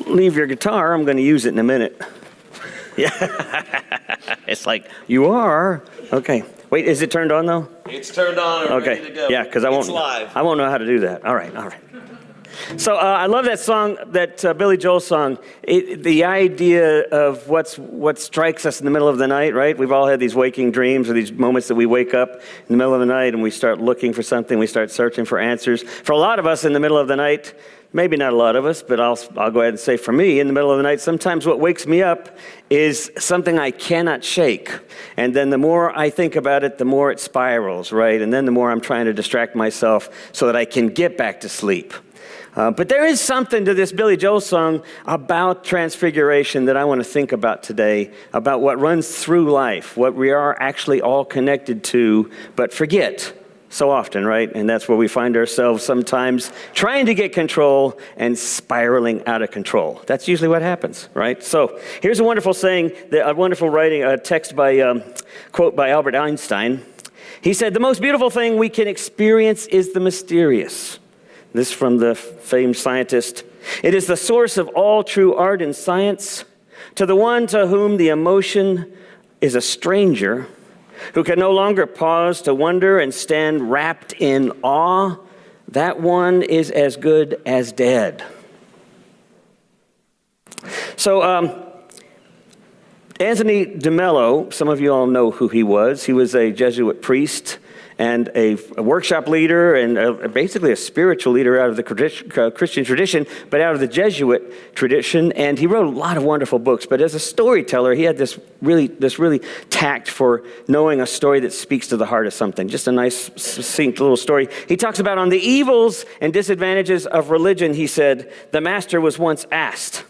leave your guitar, I'm going to use it in a minute. Yeah. It's like, you are? Okay. Wait, is it turned on, though? It's turned on and okay. ready to go. Yeah, because I won't know how to do that. All right. So I love that song, that Billy Joel song. The idea of what strikes us in the middle of the night, right? We've all had these waking dreams or these moments that we wake up in the middle of the night and we start looking for something. We start searching for answers. For a lot of us in the middle of the night, maybe not a lot of us, but I'll go ahead and say for me, in the middle of the night, sometimes what wakes me up is something I cannot shake. And then the more I think about it, the more it spirals, right? And then the more I'm trying to distract myself so that I can get back to sleep. But there is something to this Billy Joel song about transfiguration that I want to think about today, about what runs through life, what we are actually all connected to, but forget so often, right? And that's where we find ourselves sometimes trying to get control and spiraling out of control. That's usually what happens, right? So here's a wonderful saying, a wonderful writing, a text by, quote by Albert Einstein. He said, "The most beautiful thing we can experience is the mysterious." This from the famed scientist. "It is the source of all true art and science. To the one to whom the emotion is a stranger, who can no longer pause to wonder and stand wrapped in awe, that one is as good as dead." So, Anthony DeMello, some of you all know who he was. He was a Jesuit priest and a workshop leader and basically a spiritual leader out of the Christian tradition, but out of the Jesuit tradition. And he wrote a lot of wonderful books. But as a storyteller, he had this really tact for knowing a story that speaks to the heart of something. Just a nice, succinct little story. He talks about on the evils and disadvantages of religion, he said, "The master was once asked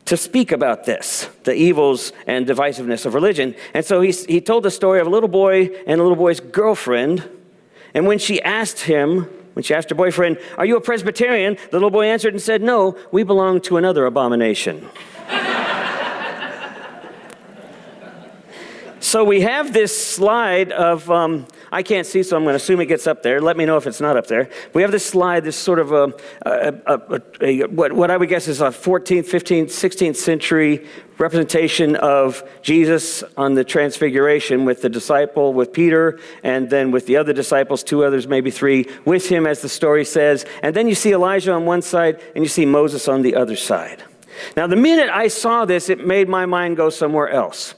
to speak about this, the evils and divisiveness of religion. And so he told the story of a little boy and a little boy's girlfriend. And when she asked her boyfriend, 'Are you a Presbyterian?' the little boy answered and said, 'No, we belong to another abomination.'" So we have this slide of, I can't see, so I'm going to assume it gets up there. Let me know if it's not up there. We have this slide, this sort of what I would guess is a 14th, 15th, 16th century representation of Jesus on the Transfiguration with the disciple, with Peter, and then with the other disciples, 2 others, maybe 3, with him, as the story says. And then you see Elijah on one side, and you see Moses on the other side. Now, the minute I saw this, it made my mind go somewhere else.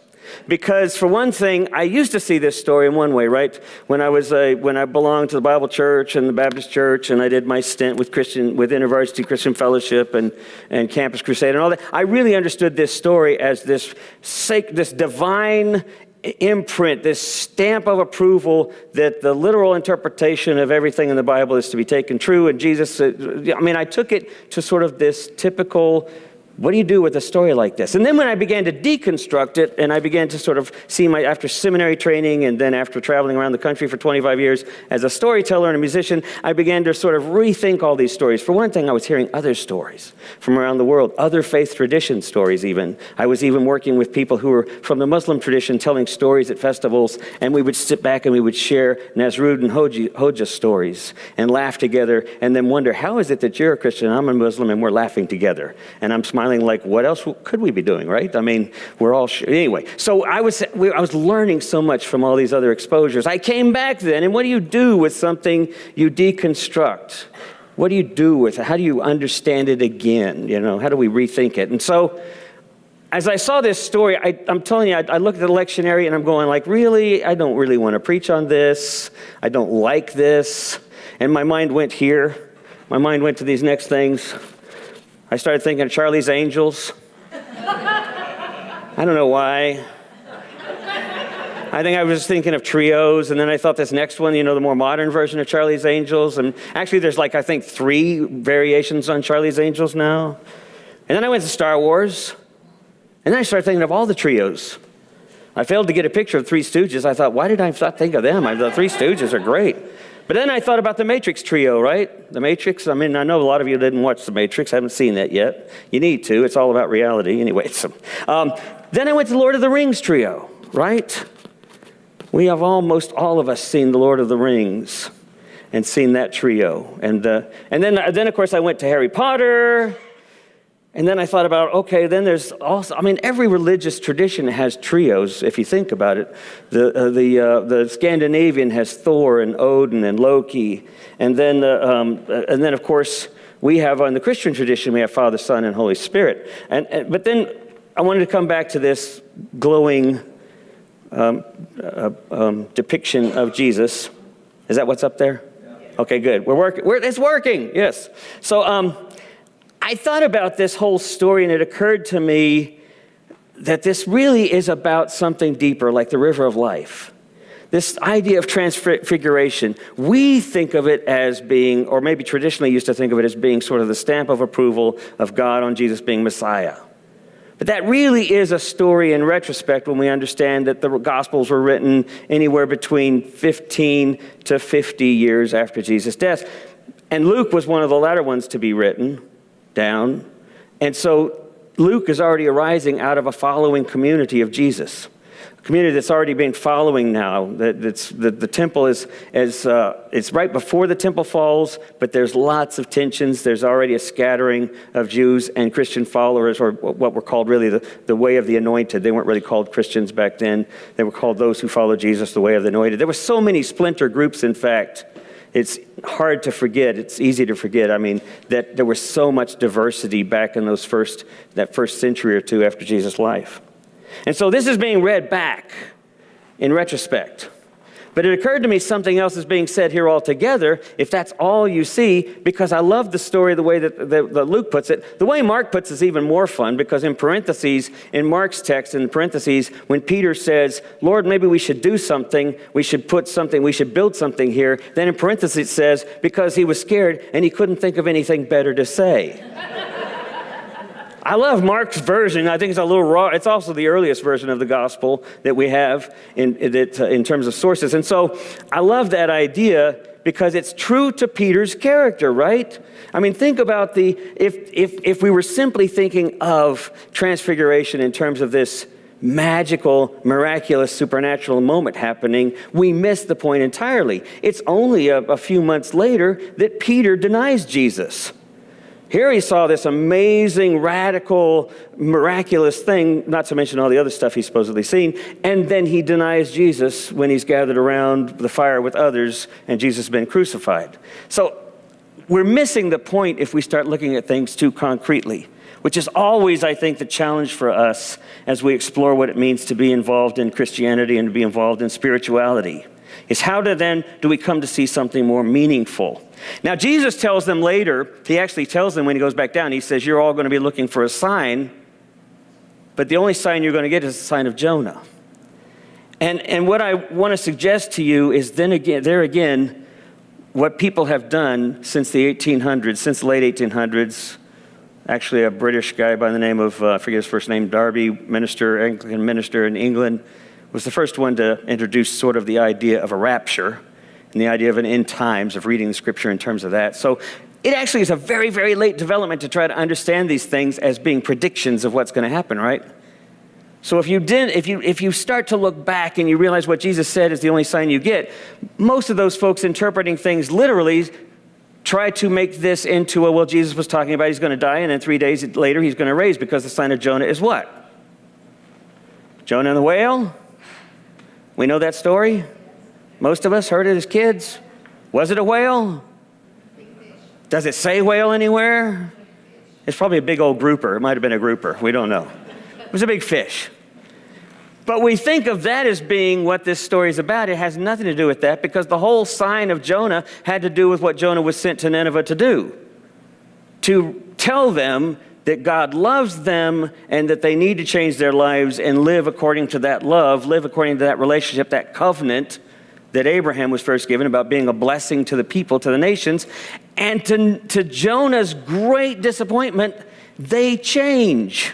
Because for one thing, I used to see this story in one way, right? When I belonged to the Bible Church and the Baptist Church, and I did my stint with InterVarsity Christian Fellowship and Campus Crusade and all that, I really understood this story as this divine imprint, this stamp of approval that the literal interpretation of everything in the Bible is to be taken true. And Jesus, I took it to sort of this typical, what do you do with a story like this? And then when I began to deconstruct it, and I began to sort of see after seminary training, and then after traveling around the country for 25 years as a storyteller and a musician, I began to sort of rethink all these stories. For one thing, I was hearing other stories from around the world, other faith tradition stories even. I was even working with people who were from the Muslim tradition telling stories at festivals, and we would sit back and we would share Nasrud and Hoja stories and laugh together, and then wonder, how is it that you're a Christian, I'm a Muslim, and we're laughing together? And I'm smiling like, what else could we be doing, right? We're all anyway. So I was learning so much from all these other exposures. I came back then, and what do you do with something you deconstruct? What do you do with it? How do you understand it again? How do we rethink it? And so, as I saw this story, I'm telling you, I looked at the lectionary and I'm going like, really? I don't really want to preach on this. I don't like this. And my mind went here. My mind went to these next things. I started thinking of Charlie's Angels. I don't know why. I think I was thinking of trios, and then I thought this next one, the more modern version of Charlie's Angels. And actually there's I think 3 variations on Charlie's Angels now. And then I went to Star Wars, and then I started thinking of all the trios. I failed to get a picture of 3 Stooges. I thought, why did I not think of them? The 3 Stooges are great. But then I thought about the Matrix trio, right? The Matrix, I know a lot of you didn't watch the Matrix. I haven't seen that yet. You need to. It's all about reality. Anyway, then I went to the Lord of the Rings trio, right? We have almost all of us seen the Lord of the Rings and seen that trio. And then of course, I went to Harry Potter. And then I thought about, okay, then there's also, every religious tradition has trios, if you think about it. The Scandinavian has Thor and Odin and Loki. And then, of course, we have, on the Christian tradition, we have Father, Son, and Holy Spirit. But then I wanted to come back to this glowing depiction of Jesus. Is that what's up there? Okay, good. It's working, yes. So, I thought about this whole story, and it occurred to me that this really is about something deeper, like the river of life. This idea of transfiguration, we think of it as being, or maybe traditionally used to think of it as being sort of the stamp of approval of God on Jesus being Messiah. But that really is a story in retrospect when we understand that the Gospels were written anywhere between 15 to 50 years after Jesus' death. And Luke was one of the latter ones to be written down. And so Luke is already arising out of a following community of Jesus, a community that's already been following now. The temple is it's right before the temple falls, but there's lots of tensions. There's already a scattering of Jews and Christian followers, or what were called really the way of the anointed. They weren't really called Christians back then. They were called those who follow Jesus, the way of the anointed. There were so many splinter groups, in fact. It's hard to forget. It's easy to forget. That there was so much diversity back in that first century or two after Jesus' life. And so this is being read back in retrospect. But it occurred to me something else is being said here altogether, if that's all you see, because I love the story the way that Luke puts it. The way Mark puts it is even more fun, because in parentheses, in Mark's text, in parentheses, when Peter says, Lord, maybe we should do something, we should build something here, then in parentheses it says, because he was scared and he couldn't think of anything better to say. I love Mark's version. I think it's a little raw. It's also the earliest version of the gospel that we have in terms of sources. And so I love that idea because it's true to Peter's character, right? Think about if we were simply thinking of transfiguration in terms of this magical, miraculous, supernatural moment happening, we miss the point entirely. It's only a few months later that Peter denies Jesus. Here he saw this amazing, radical, miraculous thing, not to mention all the other stuff he's supposedly seen, and then he denies Jesus when he's gathered around the fire with others and Jesus has been crucified. So we're missing the point if we start looking at things too concretely, which is always, I think, the challenge for us as we explore what it means to be involved in Christianity and to be involved in spirituality, is how do we come to see something more meaningful? Now, Jesus tells them later, he actually tells them when he goes back down, he says, you're all going to be looking for a sign, but the only sign you're going to get is the sign of Jonah. And what I want to suggest to you is there again, what people have done since the 1800s, since the late 1800s, actually a British guy by the name of, I forget his first name, Darby, Anglican minister in England, was the first one to introduce sort of the idea of a rapture and the idea of an end times, of reading the scripture in terms of that. So it actually is a very, very late development to try to understand these things as being predictions of what's going to happen, right? So if you start to look back and you realize what Jesus said is the only sign you get, most of those folks interpreting things literally try to make this into Jesus was talking about he's going to die and then 3 days later he's going to raise, because the sign of Jonah is what? Jonah and the whale? We know that story. Most of us heard it as kids. Was it a whale? Does it say whale anywhere? It's probably a big old grouper. It might have been a grouper. We don't know. It was a big fish. But we think of that as being what this story is about. It has nothing to do with that, because the whole sign of Jonah had to do with what Jonah was sent to Nineveh to do. To tell them that God loves them and that they need to change their lives and live according to that love, live according to that relationship, that covenant that Abraham was first given about being a blessing to the people, to the nations. And to Jonah's great disappointment, they change.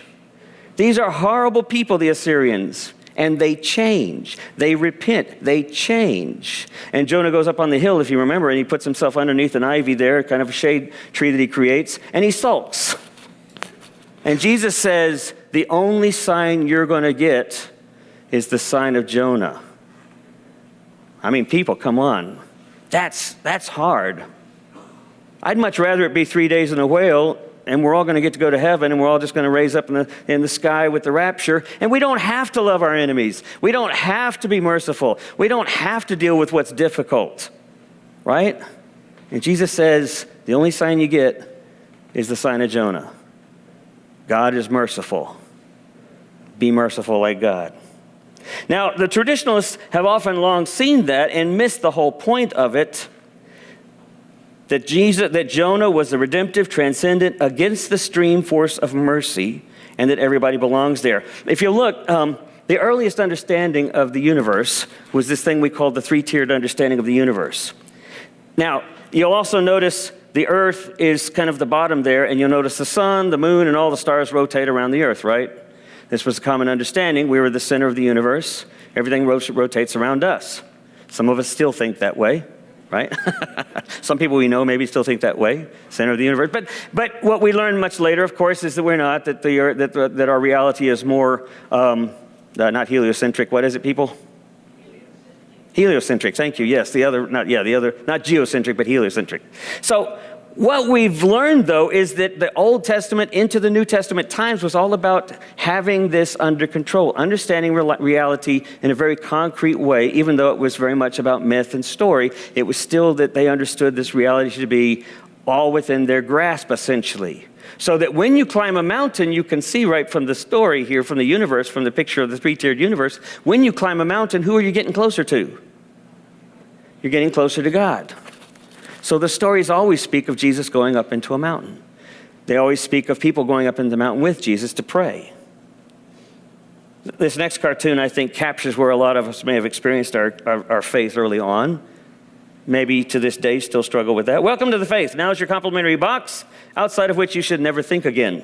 These are horrible people, the Assyrians, and they change. They repent. They change. And Jonah goes up on the hill, if you remember, and he puts himself underneath an ivy there, kind of a shade tree that he creates, and he sulks. And Jesus says, the only sign you're going to get is the sign of Jonah. People, come on. That's hard. I'd much rather it be 3 days in a whale and we're all going to get to go to heaven, and we're all just going to raise up in the sky with the rapture, and we don't have to love our enemies. We don't have to be merciful. We don't have to deal with what's difficult, right? And Jesus says, the only sign you get is the sign of Jonah. God is merciful. Be merciful like God. Now, the traditionalists have often long seen that and missed the whole point of it, that Jonah was the redemptive, transcendent, against the stream force of mercy, and that everybody belongs there. If you look, the earliest understanding of the universe was this thing we call the three-tiered understanding of the universe. Now, you'll also notice the earth is kind of the bottom there, and you'll notice the sun, the moon, and all the stars rotate around the earth, right? This was a common understanding. We were the center of the universe. Everything rotates around us. Some of us still think that way, right? Some people we know maybe still think that way, center of the universe. But what we learned much later, of course, is that we're not, that our reality is more, not heliocentric. What is it, people? Heliocentric, thank you. Yes, not geocentric, but heliocentric. So what we've learned, though, is that the Old Testament into the New Testament times was all about having this under control, understanding reality in a very concrete way, even though it was very much about myth and story. It was still that they understood this reality to be all within their grasp, essentially. So that when you climb a mountain, you can see right from the story here, from the universe, from the picture of the three-tiered universe, when you climb a mountain, who are you getting closer to? You're getting closer to God. So the stories always speak of Jesus going up into a mountain. They always speak of people going up into the mountain with Jesus to pray. This next cartoon, I think, captures where a lot of us may have experienced our faith early on. Maybe to this day still struggle with that. Welcome to the faith. Now is your complimentary box, outside of which you should never think again.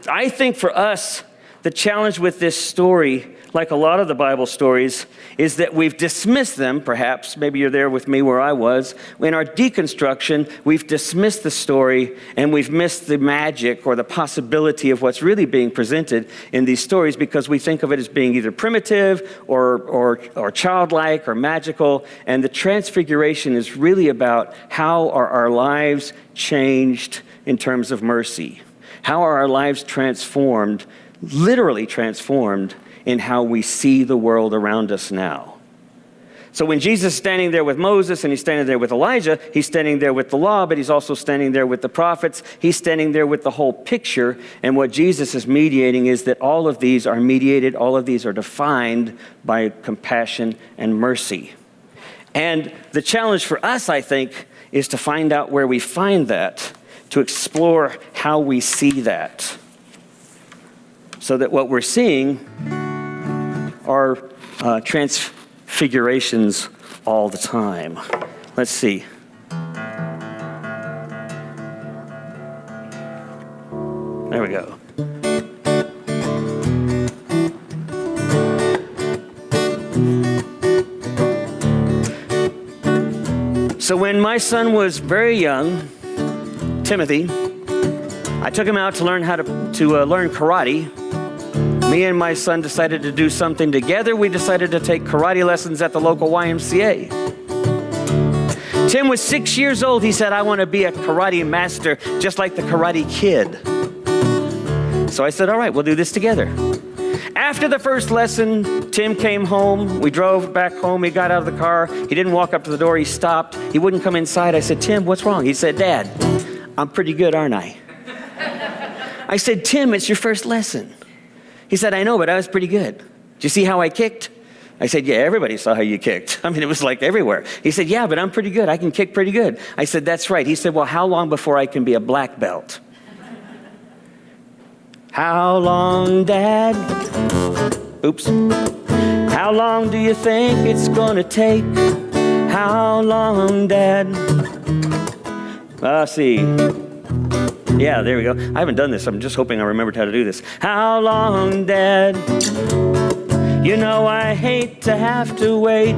I think for us, the challenge with this story, like a lot of the Bible stories, is that we've dismissed them, perhaps. Maybe you're there with me where I was. In our deconstruction, we've dismissed the story and we've missed the magic or the possibility of what's really being presented in these stories because we think of it as being either primitive or childlike or magical. And the transfiguration is really about how are our lives changed in terms of mercy? How are our lives transformed, literally transformed, in how we see the world around us now? So when Jesus is standing there with Moses and he's standing there with Elijah, he's standing there with the law, but he's also standing there with the prophets. He's standing there with the whole picture. And what Jesus is mediating is that all of these are mediated, all of these are defined by compassion and mercy. And the challenge for us, I think, is to find out where we find that, to explore how we see that, so that what we're seeing are transfigurations all the time. Let's see. There we go. So when my son was very young, Timothy, I took him out to learn how to learn karate. Me and my son decided to do something together. We decided to take karate lessons at the local YMCA. Tim was 6 years old. He said, I want to be a karate master, just like the Karate Kid. So I said, all right, we'll do this together. After the first lesson, Tim came home. We drove back home. He got out of the car. He didn't walk up to the door. He stopped. He wouldn't come inside. I said, Tim, what's wrong? He said, Dad, I'm pretty good, aren't I? I said, Tim, it's your first lesson. He said, I know, but I was pretty good. Did you see how I kicked? I said, yeah, everybody saw how you kicked. I mean, it was like everywhere. He said, yeah, but I'm pretty good. I can kick pretty good. I said, that's right. He said, well, how long before I can be a black belt? How long, Dad? Oops. How long do you think it's gonna take? How long, Dad? See. Yeah, there we go. I haven't done this. I'm just hoping I remembered how to do this. How long, Dad? You know I hate to have to wait.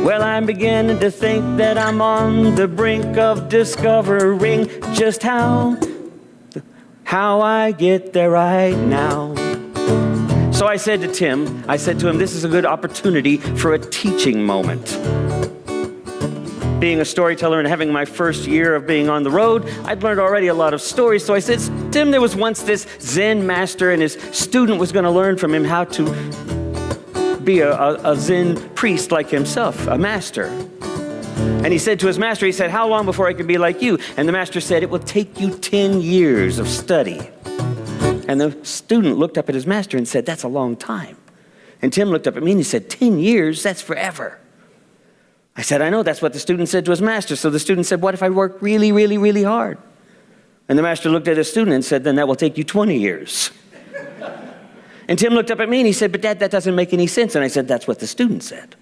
Well, I'm beginning to think that I'm on the brink of discovering just how I get there right now. So I said to him, this is a good opportunity for a teaching moment. being a storyteller and having my first year of being on the road, I'd learned already a lot of stories. So I said, Tim, there was once this Zen master and his student was going to learn from him how to be a Zen priest like himself, a master. And he said to his master, he said, how long before I can be like you? And the master said, it will take you 10 years of study. And the student looked up at his master and said, that's a long time. And Tim looked up at me and he said, 10 years? That's forever. I said, I know, that's what the student said to his master. So the student said, what if I work really, really, really hard? And the master looked at his student and said, then that will take you 20 years. And Tim looked up at me and he said, but Dad, that doesn't make any sense. And I said, that's what the student said.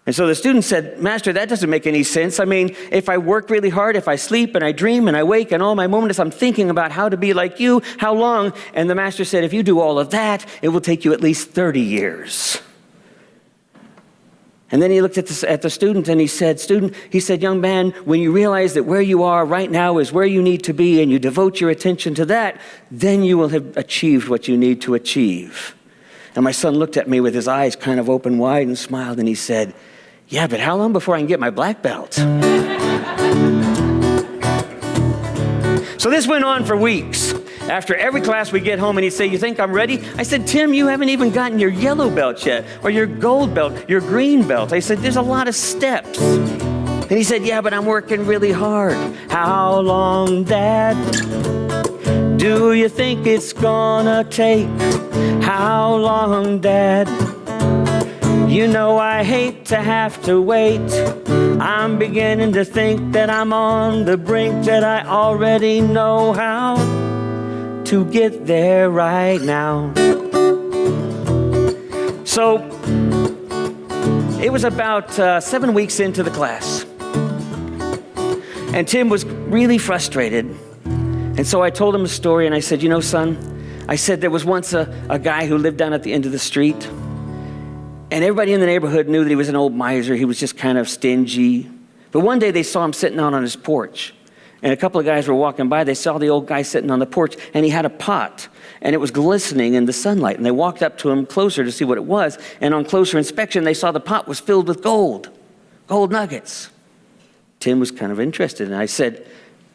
And so the student said, Master, that doesn't make any sense. I mean, if I work really hard, if I sleep and I dream and I wake and all my moments I'm thinking about how to be like you, how long? And the master said, if you do all of that, it will take you at least 30 years. And then he looked at the student and he said, young man, when you realize that where you are right now is where you need to be and you devote your attention to that, then you will have achieved what you need to achieve. And my son looked at me with his eyes kind of open wide and smiled and he said, yeah, but how long before I can get my black belt? So this went on for weeks. After every class we get home and he'd say, you think I'm ready? I said, Tim, you haven't even gotten your yellow belt yet, or your gold belt, your green belt. I said, there's a lot of steps. And he said, yeah, but I'm working really hard. How long, Dad, do you think it's gonna take? How long, Dad? You know I hate to have to wait. I'm beginning to think that I'm on the brink, that I already know how to get there right now. So it was about 7 weeks into the class. And Tim was really frustrated. And so I told him a story and I said, you know, son, I said there was once a guy who lived down at the end of the street. And everybody in the neighborhood knew that he was an old miser. He was just kind of stingy. But one day they saw him sitting out on his porch. And a couple of guys were walking by. They saw the old guy sitting on the porch, and he had a pot. And it was glistening in the sunlight. And they walked up to him closer to see what it was. And on closer inspection, they saw the pot was filled with gold nuggets. Tim was kind of interested. And I said,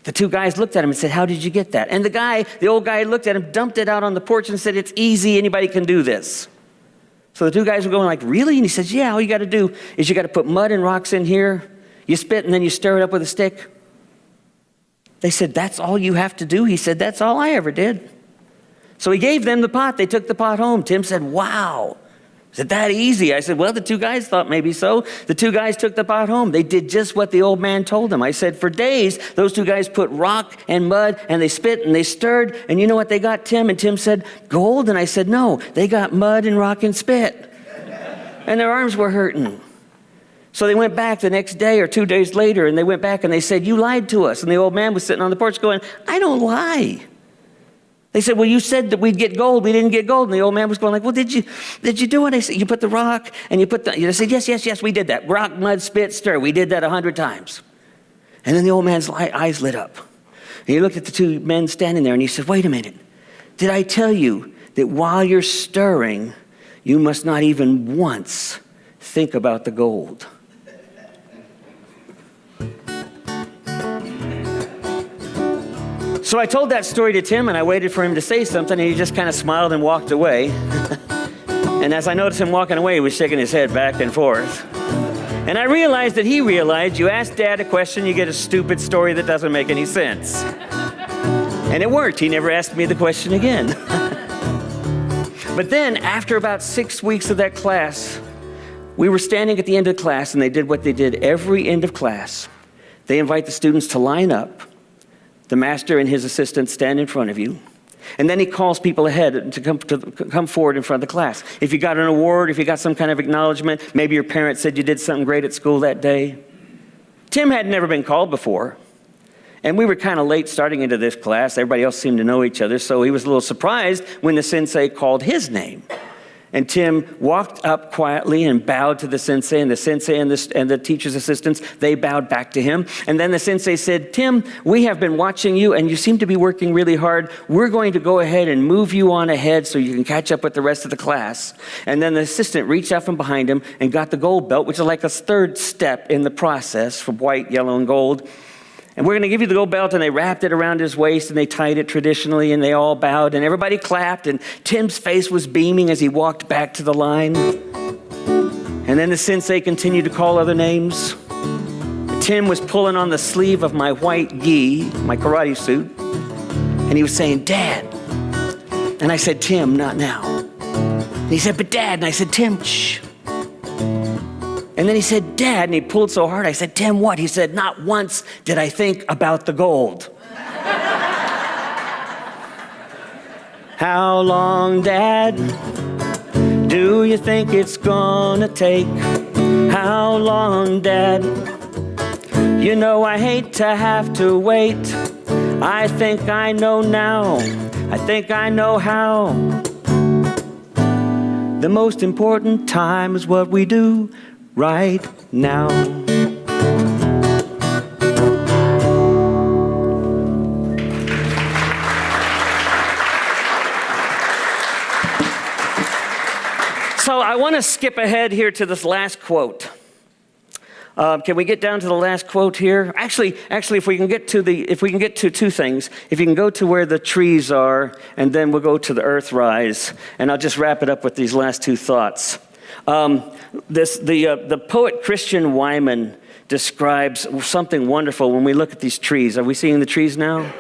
the two guys looked at him and said, how did you get that? And the old guy looked at him, dumped it out on the porch and said, it's easy. Anybody can do this. So the two guys were going like, really? And he says, yeah, all you got to do is you got to put mud and rocks in here. You spit and then you stir it up with a stick. They said, that's all you have to do? He said, that's all I ever did. So he gave them the pot. They took the pot home. Tim said, wow, is it that easy? I said, well, the two guys thought maybe so. The two guys took the pot home. They did just what the old man told them. I said, for days, those two guys put rock and mud and they spit and they stirred. And you know what they got, Tim? And Tim said, gold. And I said, no, they got mud and rock and spit. And their arms were hurting. So they went back the next day or 2 days later, and they went back and they said, you lied to us. And the old man was sitting on the porch going, I don't lie. They said, well, you said that we'd get gold. We didn't get gold. And the old man was going like, well, did you do it? I said, you put the rock and you put the, I said, yes, we did that. Rock, mud, spit, stir. We did that 100 times. And then the old man's eyes lit up. And he looked at the two men standing there and he said, wait a minute. Did I tell you that while you're stirring, you must not even once think about the gold? So I told that story to Tim, and I waited for him to say something, and he just kind of smiled and walked away. And as I noticed him walking away, he was shaking his head back and forth. And I realized that he realized you ask Dad a question, you get a stupid story that doesn't make any sense. And it worked. He never asked me the question again. But then, after about 6 weeks of that class, we were standing at the end of class, and they did what they did every end of class. They invite the students to line up. The master and his assistant stand in front of you. And then he calls people ahead to come forward in front of the class. If you got an award, if you got some kind of acknowledgement, maybe your parents said you did something great at school that day. Tim had never been called before. And we were kind of late starting into this class. Everybody else seemed to know each other. So he was a little surprised when the sensei called his name. And Tim walked up quietly and bowed to the sensei, and the sensei and the teacher's assistants, they bowed back to him. And then the sensei said, Tim, we have been watching you, and you seem to be working really hard. We're going to go ahead and move you on ahead so you can catch up with the rest of the class. And then the assistant reached out from behind him and got the gold belt, which is like a third step in the process from white, yellow, and gold. And we're going to give you the gold belt, and they wrapped it around his waist, and they tied it traditionally, and they all bowed, and everybody clapped, and Tim's face was beaming as he walked back to the line. And then the sensei continued to call other names. Tim was pulling on the sleeve of my white gi, my karate suit, and he was saying, Dad. And I said, Tim, not now. And he said, but Dad. And I said, Tim, shh. And then he said, Dad, and he pulled so hard, I said, Tim, what? He said, not once did I think about the gold. How long, Dad, do you think it's gonna take? How long, Dad? You know I hate to have to wait. I think I know now. I think I know how. The most important time is what we do right now. So I want to skip ahead here to this last quote. Can we get down to the last quote here? Actually, if we can get to two things, if you can go to where the trees are, and then we'll go to the earth rise, and I'll just wrap it up with these last two thoughts. The poet Christian Wyman describes something wonderful when we look at these trees. Are we seeing the trees now?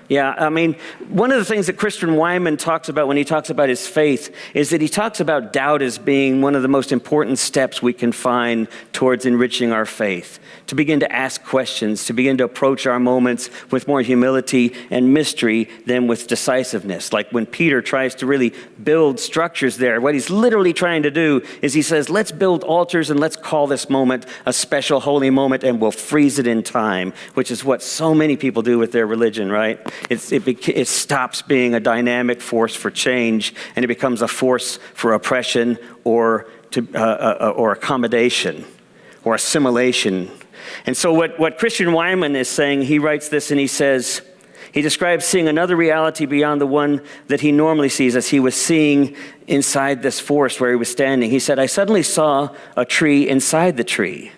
Yeah, I mean, one of the things that Christian Wyman talks about when he talks about his faith is that he talks about doubt as being one of the most important steps we can find towards enriching our faith. To begin to ask questions, to begin to approach our moments with more humility and mystery than with decisiveness. Like when Peter tries to really build structures there, what he's literally trying to do is he says, let's build altars and let's call this moment a special holy moment and we'll freeze it in time, which is what so many people do with their religion, right? It stops being a dynamic force for change and it becomes a force for oppression or accommodation or assimilation. And so what Christian Wyman is saying, he writes this and he says, he describes seeing another reality beyond the one that he normally sees as he was seeing inside this forest where he was standing. He said, I suddenly saw a tree inside the tree.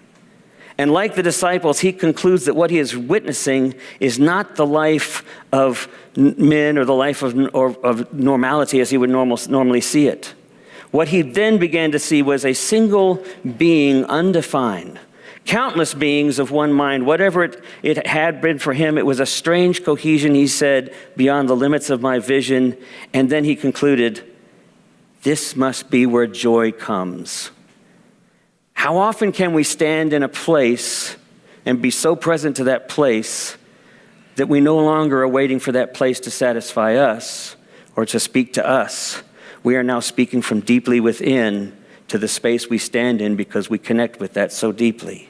And like the disciples, he concludes that what he is witnessing is not the life of men or the life of normality as he would normally see it. What he then began to see was a single being undefined. Countless beings of one mind, whatever it had been for him, it was a strange cohesion, he said, beyond the limits of my vision. And then he concluded, this must be where joy comes. How often can we stand in a place and be so present to that place that we no longer are waiting for that place to satisfy us or to speak to us? We are now speaking from deeply within to the space we stand in because we connect with that so deeply.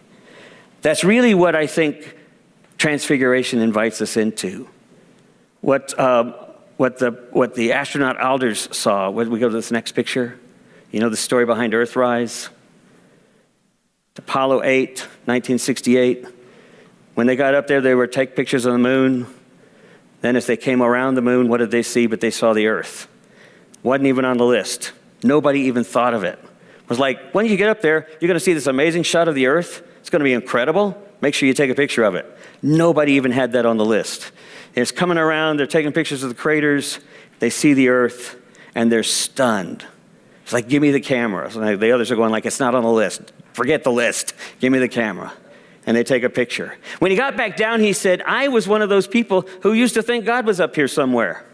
That's really what I think Transfiguration invites us into. What the astronaut Alders saw. When we go to this next picture, you know the story behind Earthrise? Apollo 8, 1968. When they got up there, they were take pictures of the moon. Then as they came around the moon, what did they see? But they saw the Earth. Wasn't even on the list. Nobody even thought of it. It was like, when you get up there, you're going to see this amazing shot of the Earth. It's going to be incredible. Make sure you take a picture of it. Nobody even had that on the list. It's coming around. They're taking pictures of the craters. They see the Earth, and they're stunned. It's like, give me the camera. So the others are going like, it's not on the list. Forget the list. Give me the camera. And they take a picture. When he got back down, he said, I was one of those people who used to think God was up here somewhere.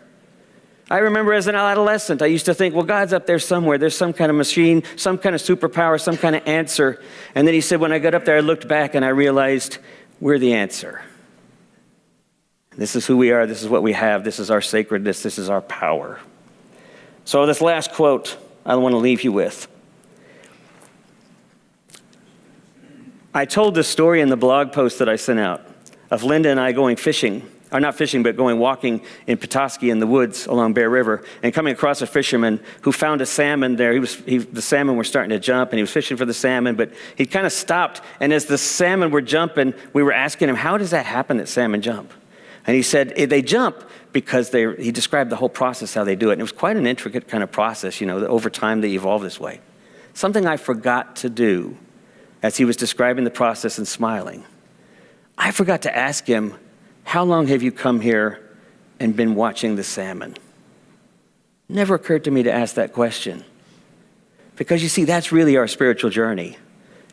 I remember as an adolescent, I used to think, well, God's up there somewhere. There's some kind of machine, some kind of superpower, some kind of answer. And then he said, when I got up there, I looked back and I realized we're the answer. This is who we are. This is what we have. This is our sacredness. This is our power. So this last quote I want to leave you with. I told this story in the blog post that I sent out of Linda and I going fishing or not fishing, but walking in Petoskey in the woods along Bear River, and coming across a fisherman who found a salmon there. The salmon were starting to jump, and he was fishing for the salmon, but he kind of stopped, and as the salmon were jumping, we were asking him, how does that happen that salmon jump? And he said, they jump because he described the whole process, how they do it. And it was quite an intricate kind of process, that over time they evolve this way. Something I forgot to do as he was describing the process and smiling. I forgot to ask him, how long have you come here and been watching the salmon? Never occurred to me to ask that question. Because you see, that's really our spiritual journey.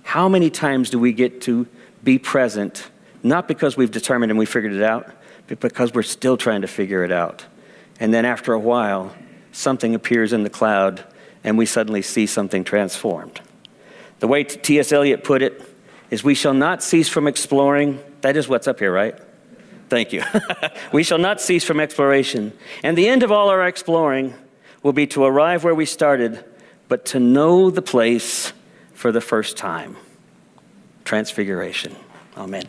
How many times do we get to be present, not because we've determined and we figured it out, but because we're still trying to figure it out. And then after a while, something appears in the cloud and we suddenly see something transformed. The way T.S. Eliot put it is, we shall not cease from exploring. That is what's up here, right? Thank you. We shall not cease from exploration. And the end of all our exploring will be to arrive where we started, but to know the place for the first time. Transfiguration. Amen.